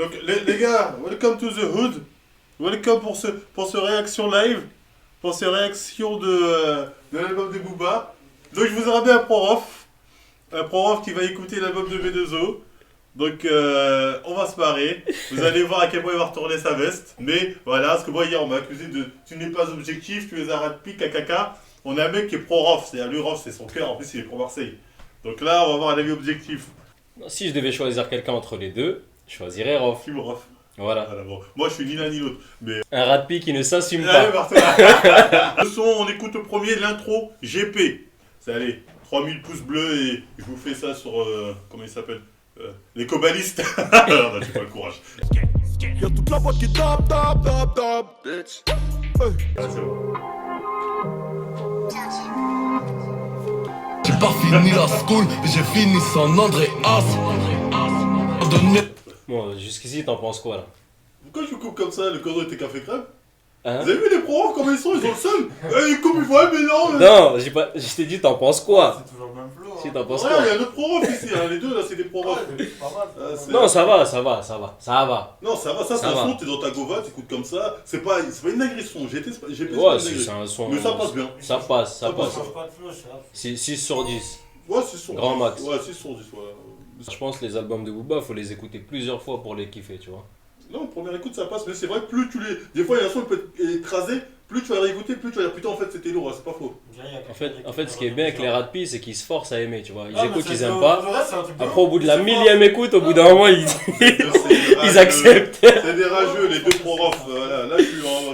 Donc les gars, welcome to the hood. Welcome pour ce réaction live. Pour ces réactions de l'album de Booba. Donc je vous ai ramené un pro-rof. Un pro-rof qui va écouter l'album de B2O. Donc on va se marrer. Vous allez voir à quel point il va retourner sa veste. Mais voilà, parce que moi hier on m'a accusé de tu n'es pas objectif, tu es un rat de pique, caca. On a un mec qui est pro-rof. C'est-à-dire lui, rof c'est son cœur. En plus il est pro-Marseille. Donc là on va avoir un avis objectif. Si je devais choisir quelqu'un entre les deux, je choisirais Rof. Tu me rof. Voilà. Voilà, bon. Moi je suis ni l'un ni l'autre. Mais... Un rat de pique qui ne s'assume Allez, pas. le son, on écoute le premier, l'intro GP. C'est allez, 3000 pouces bleus et je vous fais ça sur, comment il s'appelle les cobalistes. Alors, j'ai pas le courage. Y'a toute la boîte qui tape, bitch. Ah, c'est bon. J'ai pas fini la school, mais j'ai fini sans Andréas. Bon, jusqu'ici, t'en penses quoi là? Pourquoi je coupe comme ça le cordon était café crème? Hein? Vous avez vu les profs comme ils sont? Ils ont le seum. Ils coupent, ils font mais non. Non, je t'ai dit, t'en penses quoi? C'est toujours le même flow. Si t'en penses Ouais, quoi? il y a d'autres profs ici, hein. Les deux là c'est des profs. Pas mal. Non, ça va. Non, ça va, ça c'est Ça un va. son, t'es dans ta gova, t'écoutes comme ça. C'est pas une agression, GP c'est pas Ouais, une c'est agression. un son. Mais ça passe bien. Ça passe. Ça passe. Change pas de flow, chef. 6 sur 10. Ouais, c'est son. Grand max. Ouais, c'est son, voilà. Je pense que les albums de Booba, faut les écouter plusieurs fois pour les kiffer, tu vois. Non, première écoute ça passe, mais c'est vrai que plus tu les. Des fois, il y a un son qui peut être écrasé, plus tu vas le réécouter, plus tu vas dire putain, en fait c'était lourd, hein, c'est pas faux. En fait, ce qui est bien avec les rat de pique, c'est qu'ils se forcent à aimer, tu vois. Ils Ah, mais écoutent, c'est ils le- aiment pas. le reste, c'est un truc de Après, au bout de la ouf. millième écoute, au bout d'un moment, ils Ils acceptent. C'est des rageux, les deux pro-rof. Voilà, là, je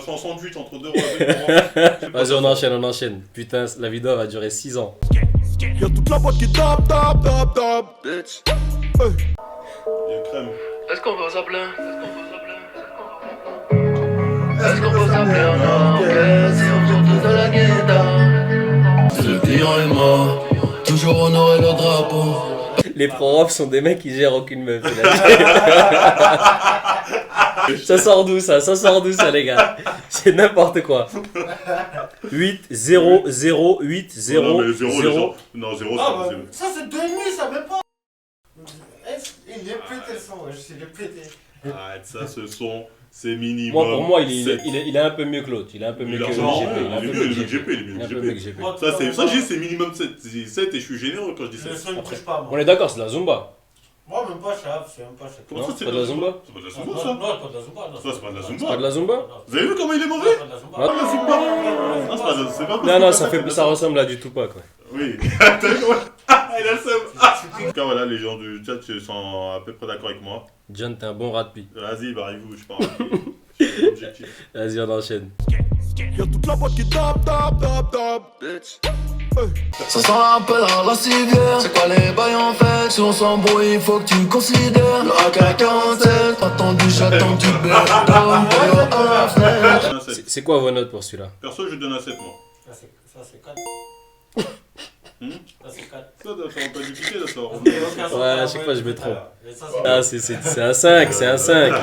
suis en sandwich entre deux pro-rof. Vas-y, on enchaîne. Putain, la vidéo va durer 6 ans. Y'a toute la boîte qui tape, bitch. Il y a crème. Est-ce qu'on peut s'appeler? Est-ce qu'on peut s'appeler en anglais si on sort tous de la guitare? Le client est mort, toujours honorer le drapeau. Les pro-refs sont des mecs qui gèrent aucune meuf. Ça sort d'où ça, les gars? C'est n'importe quoi. 8, 0, 0, 8, 0, Non, mais 0, 0. Non, 0, Ah, bah, c'est zéro. ça c'est 2,5, ça même pas. Il est pété le son, wesh, il est pété. Arrête, ça, ce son, c'est minimum. Moi, pour moi, il 7. est un peu mieux que l'autre. Il est un peu mieux que le Largement, GP. il est mieux, le GP, il est Il est mieux un peu le mieux que GP. GP. Ça, c'est minimum 7. C'est 7 et je suis généreux quand je dis 7. Le son ne touche pas, On moi. est d'accord, c'est de la Zumba. Moi, même pas, chef, c'est même pas, chef. Comment Non, ça, c'est pas de la Zumba? C'est pas de la Non, Zumba, ça. non, c'est pas de la Zumba. Ça, c'est pas de la C'est pas Zumba. de la Zumba? Vous avez vu comment il est mauvais? C'est pas de la Zumba. Ah, la Zumba. Non, c'est pas Non, non, ça ressemble à du Tupac, quoi. Oui. T'as vu comment... Ah, il a le seum. En tout cas, voilà, les gens du chat sont à peu près d'accord avec moi. John, t'es un bon rat de pique. Vas-y, barrez-vous, je pars. Je suis objectif. Vas-y, on enchaîne. Y'a toute la boîte qui tape, bitch. Ça sent un peu la civière. C'est quoi les bails en fait? Si on s'embrouille, il faut que tu considères. Le AK-47, attendu, j'attends du béton. C'est quoi vos notes pour celui-là? Perso, je donne un 7, moi. Ça c'est 4. Hmm? Ça c'est 4. Ça va pas du piquer, là, ça va Ouais, à chaque fois, je me trompe. Ah, Ah, c'est un 5, c'est un 5.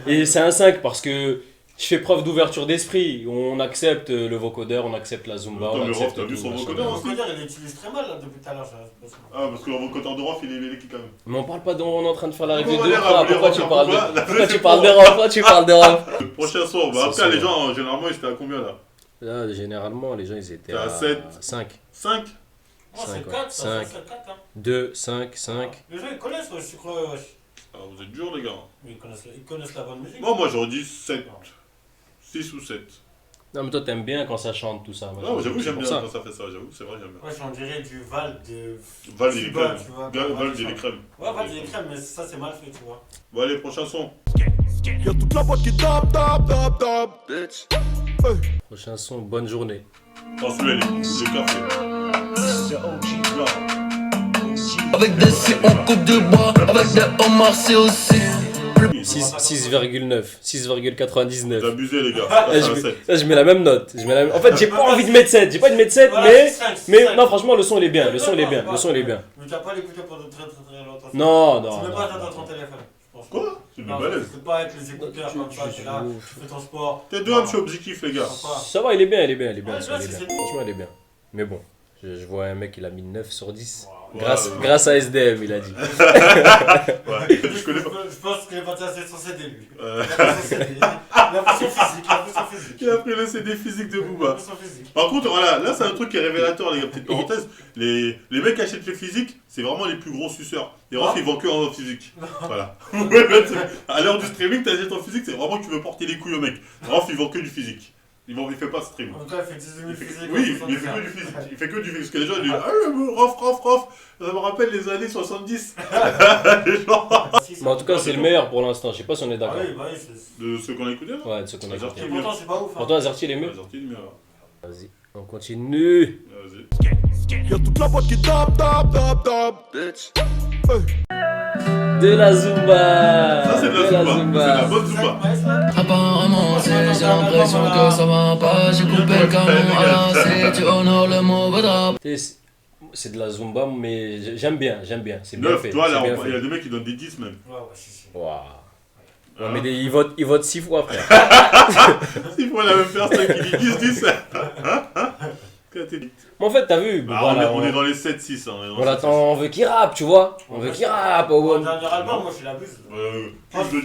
Et c'est un 5 parce que je fais preuve d'ouverture d'esprit. On accepte le vocodeur, on accepte la Zumba. Attends, On mais Rof, accepte t'as vu tout, son machin. vocodeur? On peut dire, il utilise très mal là depuis tout à l'heure, j'ai l'impression. Ah, parce que le vocoteur de Rof, il est qui quand même. Mais on parle pas de. On est en train de faire la review On va de aller Rof. rappeler Pourquoi Rof, tu parles pourquoi de. Pourquoi tu parles de Rof? Pourquoi tu parles de Rof? Prochain son, bah C'est après, les sûr. gens, généralement, ils étaient à combien là? Là, généralement, les gens ils étaient T'es à à 7. 5. 5? Moi c'est 5, 4, ça 5. c'est 4. 2, 5, 5. Les gens ils connaissent, wesh, je crois, wesh. Ah, vous êtes durs, les gars. Mais ils connaissent la bonne musique. Moi, j'aurais dit 7. 6 ou 7. Non, mais toi, t'aimes bien quand ça chante tout ça. Moi, Non, j'avoue, c'est j'aime pour bien ça. quand ça fait ça, j'avoue, c'est vrai, j'aime bien. Wesh, on dirait du Val de. Val, il est Cuba, crème. tu vois, Val, il est crème. Ouais, Val il est crème, mais ça c'est mal fait, tu vois. Bon, allez, prochain son. Y'a toute la boîte qui tape, bitch. Prochain son, bonne journée. Oh, celui-là, il est café. Avec des C, on coupe du bois. Avec des homards, c'est aussi. 6,9. 6,99. Vous abusez, les gars. Là, Là, c'est un 7. je mets la même note. En fait, j'ai pas envie de mettre 7. J'ai pas envie de mettre 7, Voilà, mais. c'est cinq, c'est Mais cinq. non, franchement, le son il est bien. Le son il est bien. Le son il est bien. Mais tu as pas l'écouté pendant très longtemps. Non, Tu non. mets non, pas dans non. ton téléphone, je pense. Quoi? C'est une Non, balèze. tu peux pas avec les écouteurs comme ça, t'es là, tu fais ton sport. T'es deux hommes, je suis objectif, les gars. Ça va, il est bien, il est bien, il est bien. Ouais, le son, il est c'est bien. bien. Franchement, il est bien. Mais bon, Je vois un mec, il a mis 9 sur 10. Ouais, Grâce à SDM, il a dit. Ouais, je connais pas. Je pense qu'il est parti assez son CD, lui. Il a pris son CD. Il a pris son physique. Il a pris le CD physique de Il a Booba. pris son physique. Par contre, voilà, là c'est un truc qui est révélateur, les gars, petite parenthèse. Les mecs qui achètent les physiques, c'est vraiment les plus gros suceurs. Les refs, ils vendent que en physique. Voilà. À l'heure du streaming, t'achètes en physique, c'est vraiment que tu veux porter les couilles au mec. Les refs, ils vendent que du physique. Il fait pas de stream. En tout cas, il fait 18 000 physiques. Oui, mais il fait que du physique. Il fait que du physique. Parce que les gens ils disent rof. Ça me rappelle les années 70. Les gens. Mais en tout cas, c'est le meilleur pour l'instant. Je sais pas si on est Ah d'accord. oui, bah oui, c'est. De ceux qu'on a écoutés là. Ouais, de ce qu'on a Azerty, écouté. Et pourtant, c'est pas ouf. Pour toi, Azerty, il est mieux. Azerty, le meilleur. Vas-y, on continue. Vas-y. Y'a toute la boîte qui tape, bitch. De la Zumba. Ça, c'est de la Zumba. C'est de la bonne Zumba. Apparemment, j'ai l'impression que ça va pas. J'ai coupé le canon à la C, tu honores le mauvais drap. C'est de la Zumba, mais j'aime bien. C'est bien 9, fait. tu vois, c'est là, bien il y a fait. des mecs qui donnent des 10 même. Ouais, si. Waouh. Ouais, mais ils votent 6 fois, frère. Il faut la même personne qui dit 10. Mais en fait, t'as vu, Bah, voilà, on est dans les 7-6. Hein, on l'attend, on veut qu'il rappe, tu vois. On veut qu'il rappe. Mon dernier album, moi, je l'abuse. Franchement,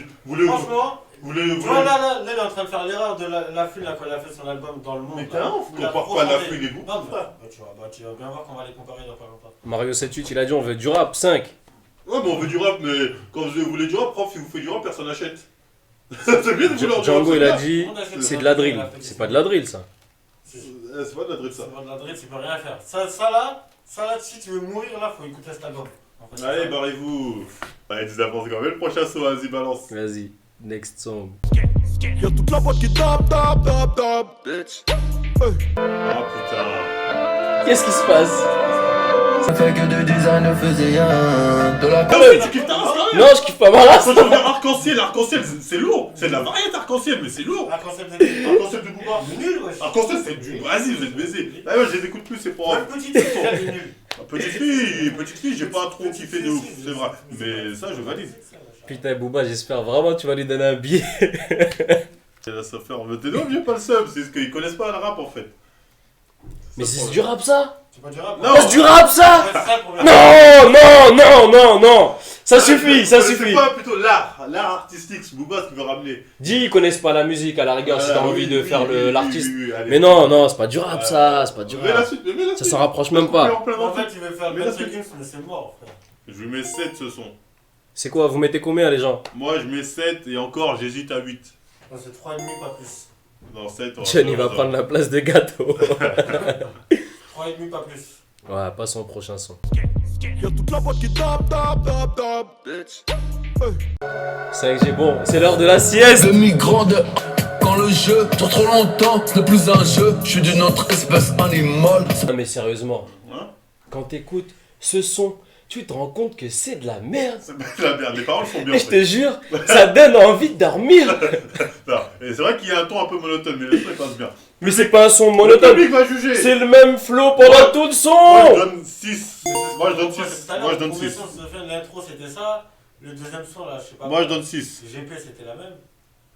Tu vois, là, il est en train de faire l'erreur de la fouine quand il a fait son album dans le monde. Mais t'es un ouf, Il a compare trop pas la chanté. fouine et vous. Non, mais tu vas bien voir qu'on va les comparer dans pas longtemps. Mario 78, il a dit on veut du rap, 5. Ouais, mais on veut du rap, mais quand vous voulez du rap, prof, si vous faites du rap, personne n'achète. C'est bien de vouloir du rap. Django, il a c'est dit c'est de la drill. C'est pas de la drill, ça. bien. C'est pas de la drill, ça. C'est pas de la drill, tu peux rien faire. Ça là, si tu veux mourir, là, faut écouter cet album. En fait, Allez, barrez-vous. Allez, dis n'importe quoi. Mais le prochain son, vas-y, balance. Vas-y, next song. Y'a toute la boîte qui tape, bitch. Ah putain. Qu'est-ce qui se passe? Ça fait que de design ne faisait rien. De la Ah, mais tu kiffes ta race, quand même. Non, je kiffe pas ma race. Quand tu regardes arc-en-ciel, c'est lourd. C'est de la variété arc-en-ciel, mais c'est lourd. Un concept de Arc-en-ciel de Booba. nul, wesh. Arc-en-ciel, c'est du. Vas-y, vous êtes baisés. Ah ouais, je les écoute plus, c'est pour. Même petite fille, déjà, il est nul. Petite fille, j'ai pas trop kiffé de ouf, c'est vrai. Mais ça, je valide. Putain, Booba, j'espère vraiment que tu vas lui donner un billet. C'est la faire. Mais t'es non, j'ai pas le seum, c'est ce qu'ils connaissent pas le rap en fait. Mais c'est du rap, ça? C'est pas du rap. Non. C'est du rap, ça? Ouais, c'est ça le problème. Non. Ça suffit. C'est pas plutôt l'art artistique, ce Booba, ce qu'il veut ramener. Dis, ils connaissent pas la musique, à la rigueur, si t'as Oui, envie de oui, faire oui, l'artiste. oui, allez. Mais non, c'est pas du rap, ça. C'est pas du Mais la rap. suite, mais la Ça suite. s'en rapproche même pas. En fait, il veut faire Mais le là, Patrick Gims, mais c'est mort, frère. Je lui mets 7 ce son. C'est quoi, vous mettez combien, les gens? Moi, je mets 7 et encore, j'hésite à 8. Non, c'est 3,5, pas plus. Non, 7. Johnny va prendre la place de gâteau. 3,5, pas plus. Ouais, passe au prochain son. Y'a toute la boîte qui tape, bitch. 5G, bon, c'est l'heure de la sieste. Demi-grand de quand le jeu dure trop longtemps, ce n'est plus un jeu. Je suis d'une autre espèce animale. Non mais sérieusement, Hein? quand t'écoutes ce son, tu te rends compte que c'est de la merde. C'est de la merde, les paroles sont bien. Et je te jure, ça donne envie de dormir. Non, et c'est vrai qu'il y a un ton un peu monotone, mais le son il passe bien. Mais c'est pas un son Le monotone, public va juger. c'est le même flow pendant tout le Moi, je son. donne 6. Moi, je donne 6. Moi, je donne 6. L'intro, c'était ça. Le deuxième son, là, je sais pas. Moi, je donne 6. GP, c'était la même.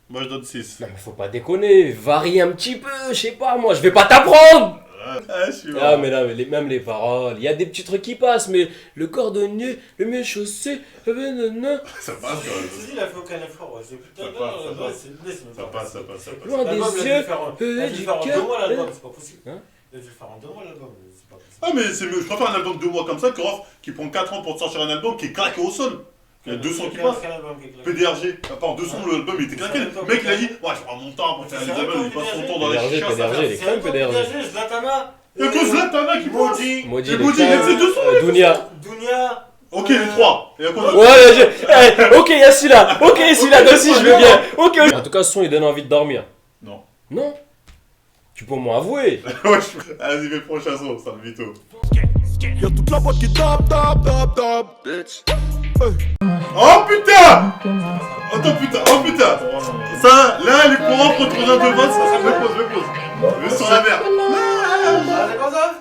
Moi, je donne 6. Non mais faut pas déconner, varie un petit peu, je sais pas moi, je vais pas t'apprendre. Ah, je suis Ah mais là, même les paroles, il y a des petits trucs qui passent, mais le cordonnier, le mieux chaussé, nanana. Ça passe quand même. Il a fait aucun effort, ouais. C'est putain Ça passe, ça passe. c'est Ça passe, ça passe. Loin des L'album, il a dû yeux, le faire en 2 mois, l'album, c'est pas possible. Hein? Il a dû le faire en 2 mois, l'album, c'est pas possible. Ah, mais c'est mieux. Je préfère un album de 2 mois comme ça que Rof qui prend 4 ans pour te sortir un album qui est claqué au sol. Il y a 200 qui passent. Quel album qui est claqué? PDRG, à part 200, l'album il était claqué. Le mec il a dit, ouais, je prends mon temps pour faire les albums, il passe son temps dans la PDRG, chicha. PDRG, les crèmes PDRG. Zlatana. Il y a que Zlatana qui passe. Maudit. Maudit, Et les Maudit, il y a crèmes, ces 200. Dounia. Dunia. Ok, les 3. Et à quoi Ouais, ok, il y a celui-là. Ok, celui-là aussi, je veux bien. Ok. En tout cas, ce son, il donne envie de dormir. Non. Non. Tu peux m'en avouer. Ouais, vas-y, fais le prochain son, ça le vito. Y'a toute la boîte qui tape, bitch. Oh putain! Oh putain! Ça, là, les courants contre un de vote, ça me pose. Vue sur la mer. Ah, c'est quoi ça?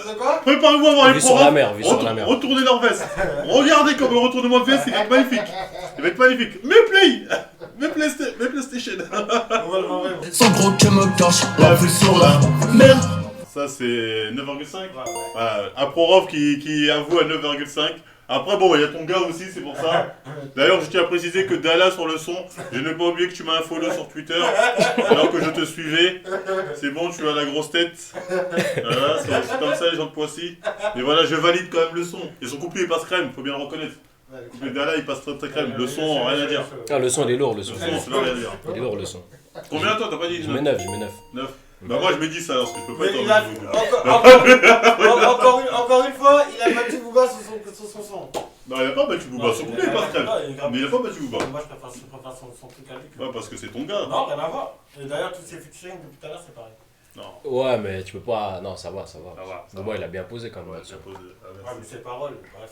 C'est quoi? Préparez-vous à voir les Vue sur la mer, vue sur la mer. Retournez leur veste. Regardez comme le retournement de veste, il va être magnifique. Il va être magnifique. Mais PlayStation. On va le voir. Sans gros que me cache la vue sur la mer. Ça, c'est 9,5. Ouais, ouais. Voilà, un pro-ref qui avoue à 9,5. Après, bon, il y a ton gars aussi, c'est pour ça. D'ailleurs, je tiens à préciser que Dalla sur le son, je n'ai pas oublié que tu m'as un follow sur Twitter, alors que je te suivais. C'est bon, tu as la grosse tête. Voilà, c'est comme ça les gens de Poissy. Mais voilà, je valide quand même le son. Et son couplet, il passe crème, faut bien le reconnaître. Le couplet de Dalla, il passe très très crème. Le son, rien à dire. Ah, le son, il est lourd, le son. Le son, c'est rien à dire. Il est lourd, le son. Combien toi, t'as pas dit Je mets 9, je mets 9. 9. Bah moi je me dis ça, parce que je peux pas Mais être il en a, encore une fois, il a battu Booba sur son son. Non, il a pas battu Booba, son couplet il passe crème. Mais il a pas battu Booba. Moi je préfère son truc à lui. Ouais, parce que c'est ton gars. Non, rien à voir. Et d'ailleurs, tous ces featuring depuis tout à l'heure, c'est pareil. Non. Ouais, mais tu peux pas. Non, ça va, ça va. Ça va. ça Booba, va. il a bien posé quand même. Ouais, là-dessus. j'ai posé. Ah, Ouais, merci. mais ses paroles, bref.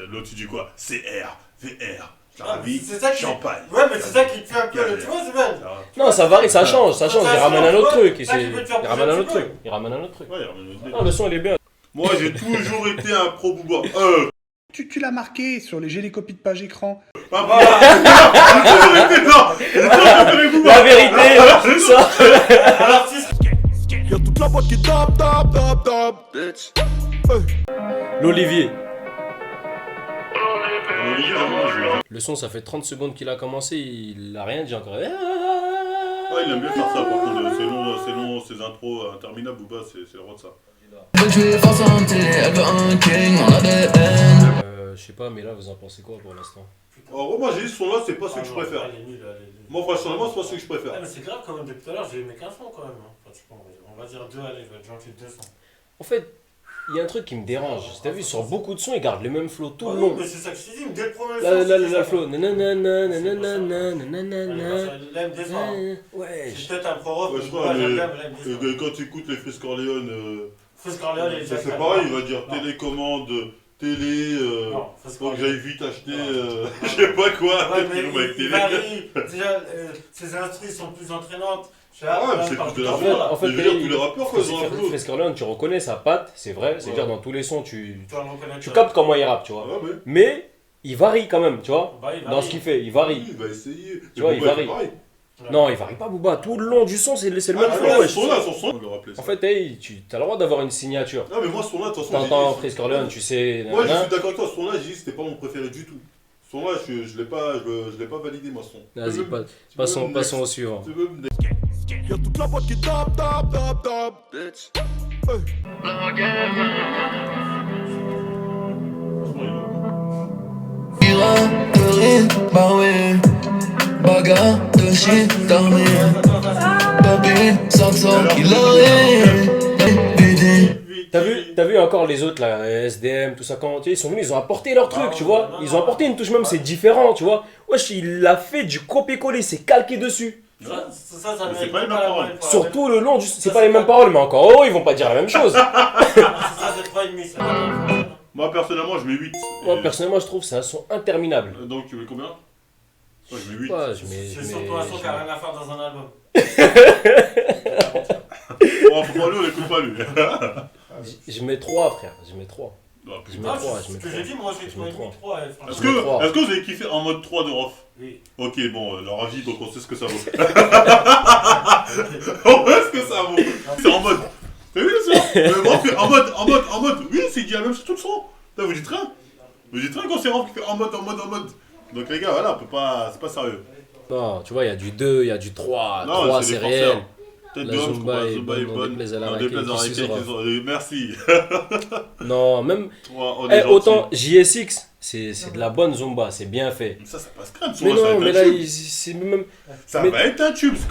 L'autre, tu dis quoi? CR, VR, Ah, Ravi, c'est ça qui- champagne. Ouais, mais c'est ça qui te fait un peu le. Tu vois, c'est bien. Ça va. Non, ça varie, ça change, ça change. Il ramène un autre truc. Ça, tu peux te faire Il ramène un bouger autre un petit truc. Il ramène un autre truc. Ouais, il ramène le délire. Non, le son, il est bien. Moi, j'ai toujours été un pro Booba. Tu l'as marqué sur les gélicopies de page écran. Pas Booba. J'ai toujours été là. J'ai toujours préféré Booba. La vérité, ça. L'artiste. Y'a toute la boîte qui tape, tape, tape, tape, bitch. L'Olivier. Olivier, vraiment, Le son, ça fait 30 secondes qu'il a commencé, il a rien dit encore. Ouais, il aime bien faire ça, par contre. C'est long, ses intros interminables, Booba, c'est le roi de ça. Veut tuer face santé, elle veut un king, on a des haines. Je sais pas, mais là, vous en pensez quoi pour l'instant? En gros, moi, j'ai dit ce son-là, c'est pas celui que je préfère. Elle est nulle, elle est nulle. Moi, personnellement, c'est pas celui que je préfère. Ouais, mais c'est grave quand même, depuis tout à l'heure, j'ai aimé qu'un son quand même. Hein. Pratiquement, on va dire 2, allez, je vais être gentil, 2 sons. En fait, il y a un truc qui me dérange. T'as vu, sur beaucoup de sons, il garde les mêmes flows tout le Ouais, long. mais c'est ça que je t'ai dit, dès le premier Là, son, le flow. Nanana, nanana, nanana. Là, il me descend. Ouais. C'est peut-être un pro-rock, Ouais, mais je crois, j'aime mais bien, mais là, il me descend. quand tu écoutes les Frisk Corleone, Frisk Corleone, il est déjà c'est calme. pareil, il va dire Non. télécommande, télé, Non, Frisk faut que Corleone. j'aille vite acheter, Non. je sais pas quoi, Ouais, des mais films avec il télé. varie. Déjà, ses instrus sont plus entraînantes. Ouais, mais c'est plus de la voix. En fait, Mais je veux dire, il- tous les rappeurs, quoi, ils ont un flow. Frisk Corleone, tu reconnais sa patte, c'est vrai. C'est-à-dire, Ouais. dans tous les sons, tu Tu vas le reconnaître. tu captes comment il rappe, tu vois. Ah ouais, Mais il varie quand même, tu vois. Bah, il Dans varie. ce qu'il fait, il varie. oui, il va essayer. Tu vois, Mais il Booba, varie. pareil. Ouais. Non, il varie pas Booba. Tout le long du son, c'est le même Ah, flow. ouais, wesh. ce son-là, son son, on le rappelait ça. En fait, hey, tu as le droit d'avoir une signature. Non, mais moi, ce son-là, de toute façon, T'entends j'ai dit- Frisk Corleone, tu sais. Moi, je nanana. suis d'accord avec toi, ce son-là, j'ai dit que c'était pas mon préféré du tout. Ce son-là, je l'ai pas validé, moi, ce son. Vas-y, Tu peux me- passons next. au suivant. Tu veux me Y'a toute la boîte qui tape, tape, tape, tape, bitch. Piraterie, bah oui. Bagarre de shit, d'armée. Bobby, 500 kilos, BD. T'as vu encore les autres là, SDM, tout ça, quand ils sont venus, ils ont apporté leur truc, tu vois. Ils ont apporté une touche même, c'est différent, tu vois. Wesh, il a fait du copier-coller, c'est calqué dessus. Ça Mais c'est mérite pas les mêmes la paroles. même fois. Surtout le long du. C'est pas les mêmes paroles, mais encore, oh, ils vont pas dire la même chose. Ça, c'est 3,5. ça. Moi, personnellement, je mets 8. Moi, personnellement, je trouve que c'est un son interminable. Donc, tu mets combien? Moi, je mets 8. Ouais, je mets. C'est je surtout un son mets- qui a rien à faire dans un album. Oh, faut pas lui, on l'écoute pas lui. je mets 3, frère. Je mets 3. Non, Je putain. mets Ah, 3. c'est Je mets ce que 3. j'ai dit, moi j'ai Je mets 3,3. Est-ce Je mets trois. que vous avez kiffé en mode 3 de Rof? Oui. Ok, bon, leur avis, donc on sait ce que ça vaut. On sait ce que ça vaut. C'est en mode. T'as vu ça? En mode. Oui, c'est dit la même chose tout le son. Putain, vous dites rien. Vous dites rien quand c'est Rof qui fait en mode. Donc les gars, voilà, on peut pas. C'est pas sérieux. Non, tu vois, il y a du 2, il y a du 3. Non, 3, c'est c'est des réel. forceurs. Tête La de homme, je Zumba trouve, la est Zumba bonne, est on bonne. déplaise à la On raquette, déplaise à la qui suce raquette, Rof. merci. Non, même. Toi, on est Eh, gentil. autant JSX, c'est de la bonne Zumba, c'est bien fait. Ça passe crème, Mais ça va non, être mais un là, tube. c'est même. Ça mais- va être un tube, c'est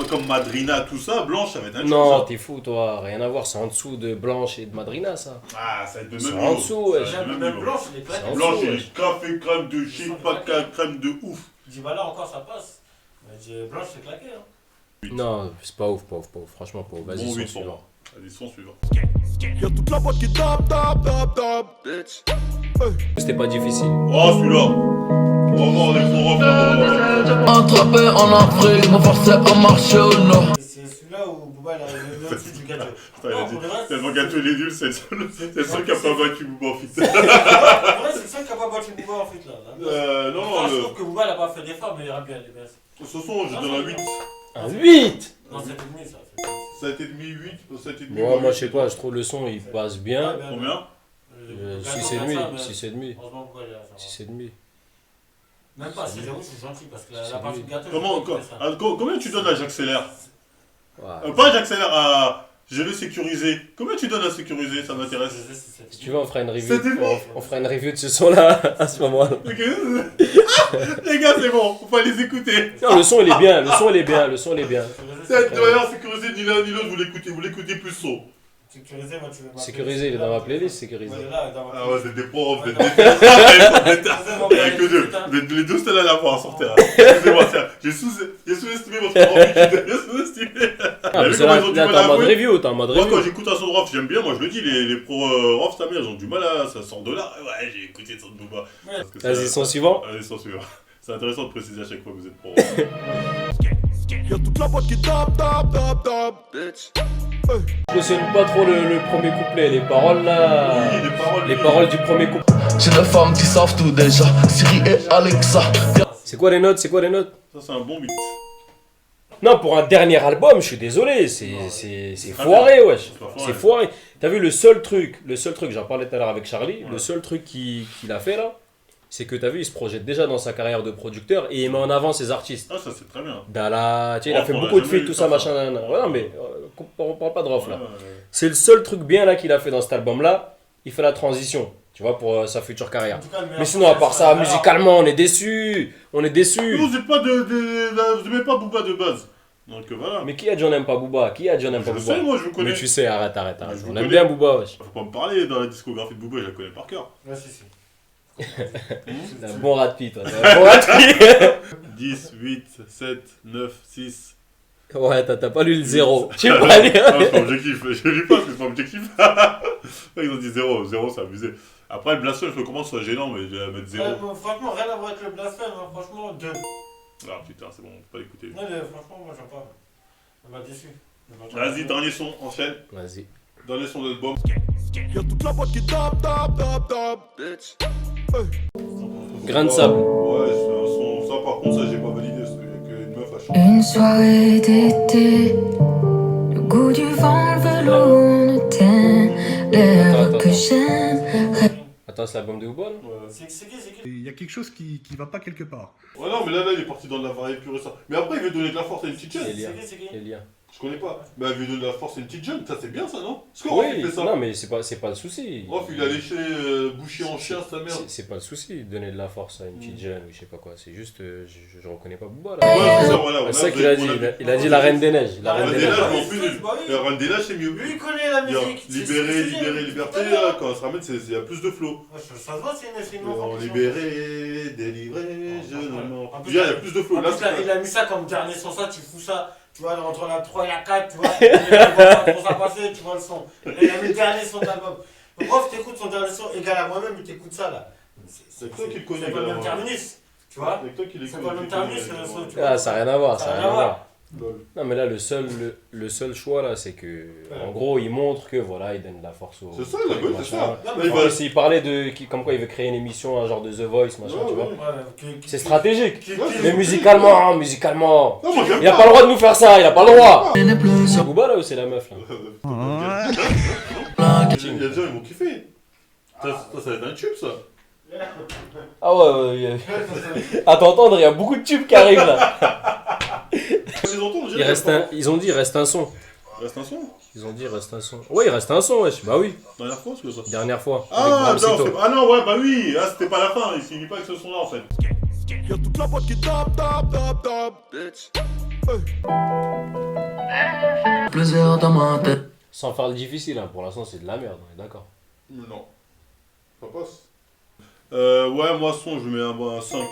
comme Madrina, tout ça, Blanche, ça va être un tube. Non, ça. t'es fou, toi, rien à voir, c'est en dessous de Blanche et de Madrina, ça. Ah, ça va être de C'est même en niveau. dessous, Ça ouais. va être de J'aime même même niveau. Blanche, il est C'est en claqué. Blanche, dessous, il ouais. est café, crème de chic, pas de crème de ouf. Je dis, bah là encore ça passe. Mais Blanche, c'est claqué. Hein. Non, c'est pas ouf, franchement pas ouf. Vas-y, Bon, son 8 pour suivant. moi. Allez, son suivant. Y'a toute la boîte qui tape, tape, tape, tape, bitch. C'était pas difficile. Oh, celui-là. Vraiment, on est trop refait. Attrapé en Afrique, me forcer à marcher au nord. C'est celui-là où Booba il a le dessus du gâteau. Il a Non, dit, pour le reste, tellement gâteau les nuls, c'est le seul qui a pas battu Booba en fit. En vrai, c'est le seul qui a pas battu Booba en fait là. Non, Enfin, je le... trouve que Booba il a pas fait d'effort, mais il aurait bien les baisses. ce son, je donne un 8. Un 8. Non, c'est tout ça. 7,5, 8, 7,5. Moi, je sais pas, je trouve le son il passe bien. Combien 6,5, 6,5. Heureusement pourquoi il est là. 6,5. Même pas, 6,0 c'est gentil parce que la C'est partie lui. de gâteau. Combien tu donnes à j'accélère Ouais. Pas j'accélère, à gérer sécurisé. Combien tu donnes à sécuriser? Ça m'intéresse. Si tu veux, on fera une review. C'était bon. On fera une review de ce son-là à ce moment-là. Ok. Les gars, c'est bon, faut pas les écouter. Non, le son il est bien, le son il est bien, le son il est bien. Cette manière sécurisé, ni l'un ni l'autre, vous l'écoutez plus son. Sécurisé, moi tu veux. Sécurisé, il est dans ma playlist, sécurisé. Ah ouais, c'est des profs, des avec les deux. Les deux, c'était là la fois à sortir. Excusez-moi, j'ai sous-estimé votre profil. J'ai sous-estimé. Ah, mais c'est là, t'es en mode review, t'es en mode Moi, quand review. j'écoute un son de Rof, j'aime bien, moi je le dis, les pros Rof, ta mère, ils ont du mal à. Ça sort de là. Ouais, j'ai écouté le son de Booba. Vas-y, son suivant. Allez, son suivant. C'est intéressant de préciser à chaque fois que vous êtes pro. Y'a toute la boîte qui tape, tape, tape, tape. Je cautionne pas trop le premier couplet, les paroles là. Oui, Les paroles du premier couplet. J'ai des femmes qui savent tout déjà, Siri et Alexa. C'est quoi les notes? C'est quoi les notes? Ça, c'est un bon beat. Non, pour un dernier album, je suis désolé, c'est très foiré, bien. wesh. C'est pas foiré. C'est foiré. T'as vu le seul truc, j'en parlais tout à l'heure avec Charlie, le seul truc qu'il a fait là, c'est que t'as vu, il se projette déjà dans sa carrière de producteur et il met en avant ses artistes. Ah, ça c'est très bien. Dala, tu sais, il a Rof, fait on beaucoup l'a de jamais feats, eu tout ça, ça, ça. machin, nan, nan. Ouais, non, mais on parle pas de Rof là. Ouais. C'est le seul truc bien là qu'il a fait dans cet album là, il fait la transition, tu vois, pour sa future carrière. Mais sinon, à part ça, musicalement, on est déçus. On est déçus. Vous n'êtes pas vous aimez pas Booba de base. Donc voilà. Mais qui a dit on n'aime pas Booba? Qui a dit on n'aime pas Je Booba? sais, moi je vous connais. Mais tu sais, arrête. Je vous On connais. aime bien Booba, wesh. Faut pas me parler dans la discographie de Booba, je la connais par cœur. Ouais, si. T'es un bon rat de pite, toi. T'es un bon rat de 10, 8, 7, 9, 6. pite. Ouais, t'as pas lu le zéro. Tu veux pas lire? Non, c'est pas objectif. Je lis pas parce que c'est pas objectif. Ils ont dit 0. 0, c'est abusé. Après, le blasphème, je recommence, soit gênant, mais je vais mettre 0. Franchement, rien à voir avec le blasphème, hein. Franchement, 2. Ah putain, c'est bon, faut pas l'écouter. Non, mais franchement, moi j'aime pas. Ça m'a déçu. Vas-y, dernier son, enchaîne. Vas-y. Dernier son de l'album. Y'a toute la boîte qui tape, tape, tape, tape. Grain de sable. Ouais, c'est un son. Ça, par contre, ça, j'ai pas validé parce qu'il y a qu'une meuf à chanter. Une soirée d'été, le goût du vent, le velours, on teint, l'air Attends. que j'aime. Attends, c'est l'album de Booba là? Ouais. C'est qui Il y a quelque chose qui va pas quelque part. Ouais, non, mais là, il est parti dans de la variété pure et ça. Mais après, il veut donner de la force à une petite jeune. Elia. C'est qui Elia. Je connais pas. Bah, il veut donner de la force à une petite jeune. Ça, c'est bien, ça, non? Parce que Rof, il Oui, fait ça. non, mais c'est pas le souci. Rof, il a léché boucher en chien, sa mère. C'est pas le souci de donner de la force à une petite jeune ou je sais pas quoi. C'est juste, je reconnais pas Booba là. Ouais, c'est ça, voilà. C'est ça qu'il a dit. Il a dit la Reine des Neiges. La La Reine Reine des des Neiges. Neiges, Neiges. en plus, Bah oui. la Reine des Neiges, c'est mieux. Lui, il connaît la Dire, musique. libérer, liberté, là, quand on se ramène, il y a plus de flow. Ça se voit, c'est une enfant. Libéré, délivré, je ne mens. En plus, Il y a plus de flow. En Là, plus, c'est il a mis ça comme dernier son, ça, tu fous ça, tu vois, entre la 3 et la 4, tu vois, il voit pas trop ça passer, tu vois le son. Et il a mis le dernier son de l'album. Donc, Rof, t'écoutes son dernier son, égal à moi-même, il t'écoute ça, là. C'est toi qui le connais. C'est pas le même terminus, tu vois. C'est toi qui C'est pas le même terminus, tu Ah, ça n'a rien à voir. Ça Ça n'a n'a rien à rien à voir. voir. Non, mais là, le seul choix là, c'est que, en gros, il montre que voilà, il donne de la force au. C'est ça, la gueule, c'est ça. Non, Là, mais il En va. plus, il parlait de comme quoi il veut créer une émission, un genre de The Voice, machin, Ouais, tu vois. ouais. C'est stratégique. Qui- Mais musicalement, musicalement. Non, moi, j'aime Il a pas le droit de nous faire ça, il a pas le droit. Il n'est plus C'est sur Booba là ou c'est la meuf là? Il y a des gens, ils vont kiffer. Ça va être un tube, ça. Ah ouais. À t'entendre, il y a beaucoup de tubes qui arrivent là. Je les entends, je Il reste un, ils ont dit il reste un son. Reste un son. Ils ont dit il reste un son. Ouais, il reste un son, wesh. Bah oui. Dernière fois, c'est ça. Dernière fois. Ah, avec non, Bramsito. ah non, ouais, bah oui. Ah, c'était pas la fin. Il finit pas avec ce son-là, en fait. Y'a toute la boîte qui tape, tape, tape, tape. plaisir dans ma tête. Sans faire le difficile, hein. Pour l'instant c'est de la merde, on est d'accord. Non. Ça passe. Ouais, moi, son, je mets un 5. Hein.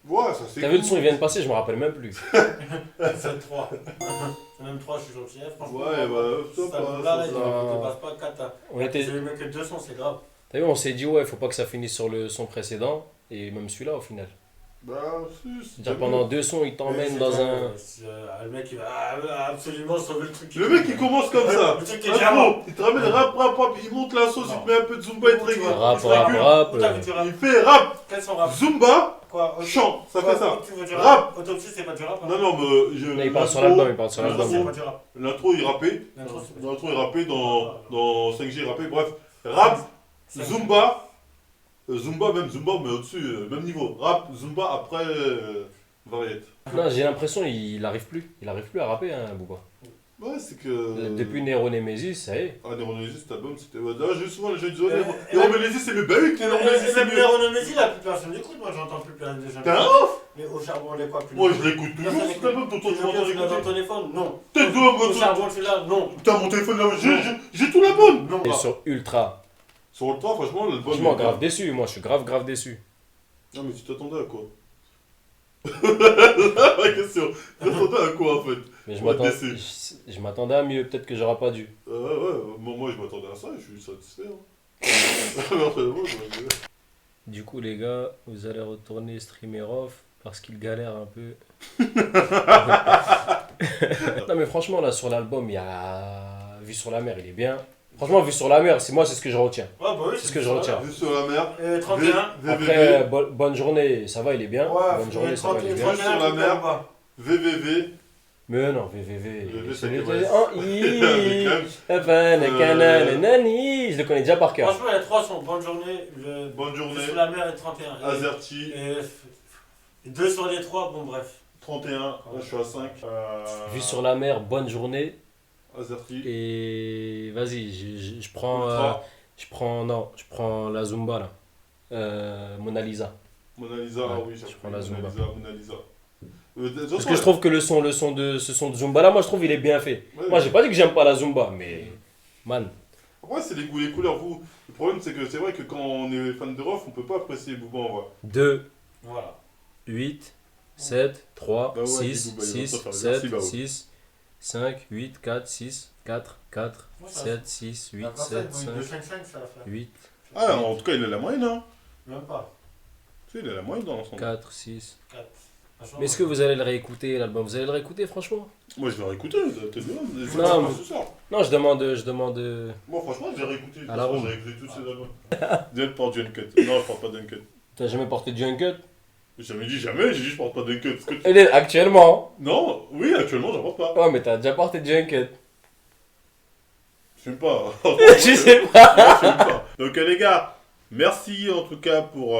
Ouais, ça c'est. T'as vu le son, il vient de passer, je me rappelle même plus. C'est 3. C'est même 3, je suis gentil. Franchement, Ouais, bah, ça ça passe. là, ça il passe. dépasse pas 4. On était. J'ai mis que 2 sons, c'est grave. T'as vu, on s'est dit ouais, faut pas que ça finisse sur le son précédent. Et même celui-là au final. Bah, Déjà pendant 2 sons, il t'emmène dans un. Le mec, il va absolument sauver le truc. Le mec, il commence comme ça. Le truc qui est Ah, déjà gros, il te ramène rap, il monte la sauce, il te met un peu de Zumba et très Rap, rap. Il fait rap, Quels sont rap? Zumba, Quoi? chant, ça fait ça. Tu veux du Rap. Autopsie, c'est pas du rap. Hein. Non, non, mais Là, il parle sur l'album, il parle sur L'intro, l'album. c'est pas du rap. L'intro, il rappait. L'intro, il rappait dans 5G, il rappait. Bref, rap, Zumba. Zumba, mais au-dessus, même niveau. Rap, Zumba, après, variette. Non, j'ai l'impression il arrive plus. Il arrive plus à rapper, hein, Booba. Ouais, c'est que. Depuis Nero Nemesis, ça y est. Ah, Neuronésis, cet album, c'était. Là, j'ai souvent les gens disent Neuronésis, c'est mieux. Bah oui, que Neuronésis, c'est Même mieux. Neuronésis, là, plus personne l'écoute. Moi, j'entends plus plein de gens. T'es un ouf. Mais au charbon, on est quoi plus? Moi, je l'écoute toujours, cet album, tonton, tu m'entends Tu l'as dans ton l'écouter. téléphone? Non. T'es deux, Au charbon, tu l'as? Non. Putain, mon téléphone là, j'ai tout l'album. Non. Et sur Ultra. Sur le 3, franchement, l'album. Franchement, il est grave déçu. Moi, je suis grave déçu. Non, mais tu t'attendais à quoi? La question. Tu t'attendais à quoi en fait? Mais Ouais, déçu. je m'attendais à mieux. Peut-être que j'aurais pas dû. Ouais, moi je m'attendais à ça et je suis satisfait. Hein. Du coup, les gars, vous allez retourner streamer off parce qu'il galère un peu. Non, mais franchement, là, sur l'album, il y a Vue sur la mer, il est bien. Franchement, Vue sur la mer, c'est ce que je retiens. Ouais, bah oui, C'est ce que je retiens. Vue sur la mer. 31. Après, bonne journée, ça va, il est bien. Ouais, Bonne journée, ça va, il est bien. 31, Sur la mer. VVV. Mais non, VVV. VVV, c'est c'est les- Kevrez. Oh, je le connais déjà par cœur. Franchement, il y a 3 sons. Bonne journée. Bonne journée. Sur la mer et 31. Azerty. Et 2 sur les 3, bon, bref. 31. Là je suis à 5. Vue sur la mer, bonne journée. Azerty. Et vas-y, je prends. Ultra. Je prends la Zumba là. Mona Lisa. Mona Lisa, Ouais, ah oui, je prends la Zumba. Mona Lisa. Parce que je trouve que ce son de Zumba là, moi je trouve il est bien fait. Ouais, Moi j'ai pas dit que j'aime pas la Zumba, mais man. Après, c'est les goûts, les couleurs. Vous, le problème, c'est que c'est vrai que quand on est fan de rock, on peut pas apprécier Booba en vrai. 2, Voilà. 8, 7, 3, Bah ouais, 6, dis Booba, il va 6, pas faire le 7, merci, bah ouais. 6, 5, 8, 4, 6, 4, 4, Ouais, ça 7, 6, 8, La 7, personne, 5, de 5-5, ça va faire. 8, Ah, en tout cas, il a la moyenne, hein. Même pas. Tu sais, il a la moyenne dans l'ensemble. 4, 6. 4. Franchement, Mais est-ce que vous allez le réécouter l'album? Vous allez le réécouter franchement? Moi, je vais réécouter, t'es bien. Non, mais- ce soir. Non, je demande. Moi, franchement, j'ai réécouté. À la ronde. J'ai réécouté tous ces albums. Diane porte du Uncut. Non, je porte pas d'Uncut. T'as jamais porté de Uncut? J'ai jamais dit jamais, j'ai dit je porte pas d'Uncut. Parce que Actuellement. Non, oui, actuellement, j'en porte pas. Ouais, mais t'as déjà porté de Uncut. Je fume pas. Je sais pas. Moi, je fume pas. Donc, les gars, merci en tout cas pour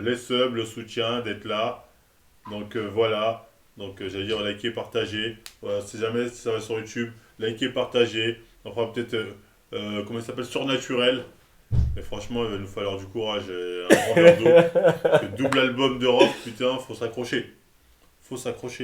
les subs, le soutien, d'être là. Donc, voilà. Donc, j'allais dire liker, partager. Voilà, si jamais ça va sur YouTube, liker, partager. On fera peut-être, comment il s'appelle, Surnaturel. Mais franchement, il va nous falloir du courage et un grand verre d'eau. Le double album de rock, putain, faut s'accrocher. Faut s'accrocher.